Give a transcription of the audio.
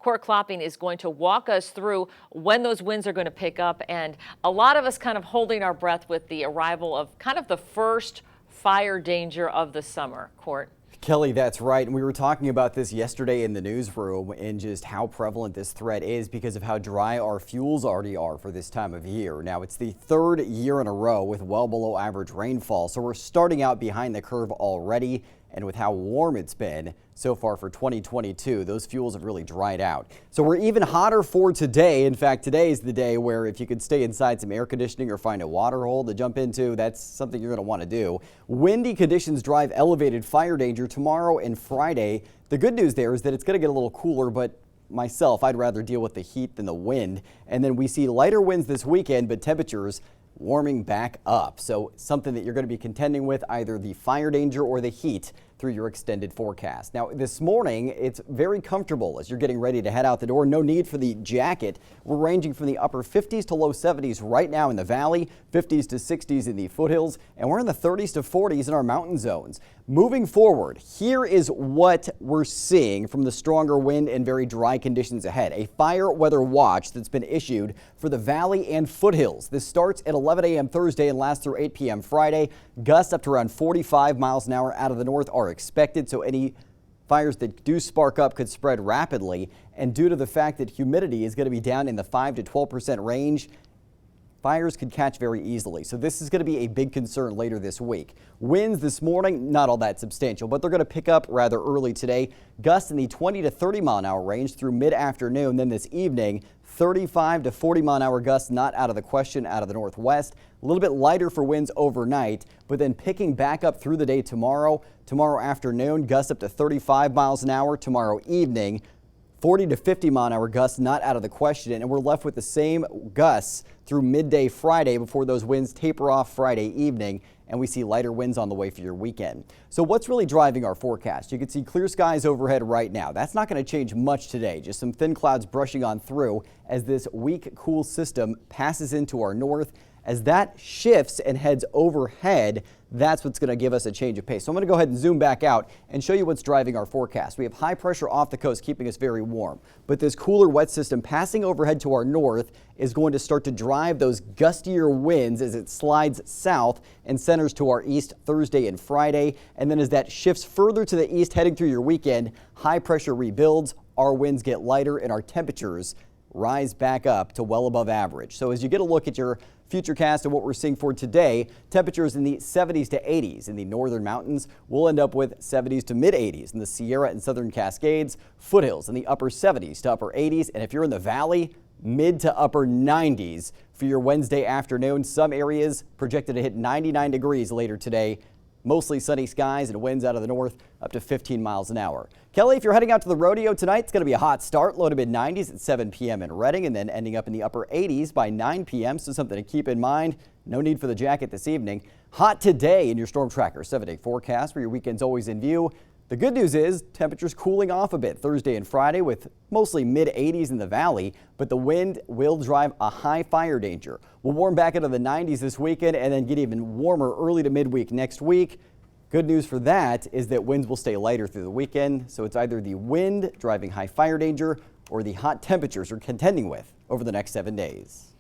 Court Klopping is going to walk us through when those winds are going to pick up, and a lot of us kind of holding our breath with the arrival of kind of the first fire danger of the summer. Court. Kelly, that's right. And we were talking about this yesterday in the newsroom and just how prevalent this threat is because of how dry our fuels already are for this time of year. Now, it's the third year in a row with well below average rainfall, so we're starting out behind the curve already. And with how warm it's been so far for 2022, those fuels have really dried out. So we're even hotter for today. In fact, today is the day where if you could stay inside some air conditioning or find a water hole to jump into, that's something you're going to want to do. Windy conditions drive elevated fire danger tomorrow and Friday. The good news there is that it's going to get a little cooler, but myself, I'd rather deal with the heat than the wind. And then we see lighter winds this weekend, but temperatures warming back up. So something that you're going to be contending with, either the fire danger or the heat through your extended forecast. Now this morning, it's very comfortable as you're getting ready to head out the door. No need for the jacket. We're ranging from the upper 50s to low 70s right now in the valley, 50s to 60s in the foothills, and we're in the 30s to 40s in our mountain zones. Moving forward, here is what we're seeing from the stronger wind and very dry conditions ahead. A fire weather watch that's been issued for the valley and foothills. This starts at 11 a.m. Thursday and lasts through 8 p.m. Friday. Gusts up to around 45 miles an hour out of the north are expected, so any fires that do spark up could spread rapidly. And due to the fact that humidity is going to be down in the 5 to 12% range, fires could catch very easily. So this is going to be a big concern later this week. Winds this morning, not all that substantial, but they're going to pick up rather early today. Gusts in the 20 to 30 mile an hour range through mid-afternoon. Then this evening, 35 to 40 mile an hour gusts not out of the question out of the northwest. A little bit lighter for winds overnight, but then picking back up through the day tomorrow. Tomorrow afternoon, gusts up to 35 miles an hour. Tomorrow evening, 40 to 50 mile an hour gusts not out of the question, and we're left with the same gusts through midday Friday before those winds taper off Friday evening, and we see lighter winds on the way for your weekend. So what's really driving our forecast? You can see clear skies overhead right now. That's not going to change much today, just some thin clouds brushing on through as this weak cool system passes into our north. As that shifts and heads overhead, that's what's going to give us a change of pace. So I'm going to go ahead and zoom back out and show you what's driving our forecast. We have high pressure off the coast keeping us very warm, but this cooler wet system passing overhead to our north is going to start to drive those gustier winds as it slides south and centers to our east Thursday and Friday. And then as that shifts further to the east heading through your weekend, high pressure rebuilds, our winds get lighter and our temperatures rise back up to well above average. So as you get a look at your futurecast and what we're seeing for today, temperatures in the 70s to 80s in the northern mountains. We'll end up with 70s to mid 80s in the Sierra and southern Cascades, foothills in the upper 70s to upper 80s. And if you're in the valley, mid to upper 90s for your Wednesday afternoon. Some areas projected to hit 99 degrees later today. Mostly sunny skies and winds out of the north up to 15 miles an hour. Kelly, if you're heading out to the rodeo tonight, it's going to be a hot start, low to mid 90s at 7 p.m. in Redding, and then ending up in the upper 80s by 9 p.m. So something to keep in mind. No need for the jacket this evening. Hot today in your Storm Tracker 7-day forecast, where your weekend's always in view. The good news is temperatures cooling off a bit Thursday and Friday with mostly mid 80s in the valley, but the wind will drive a high fire danger. We'll warm back into the 90s this weekend and then get even warmer early to midweek next week. Good news for that is that winds will stay lighter through the weekend, so it's either the wind driving high fire danger or the hot temperatures we're contending with over the next 7 days.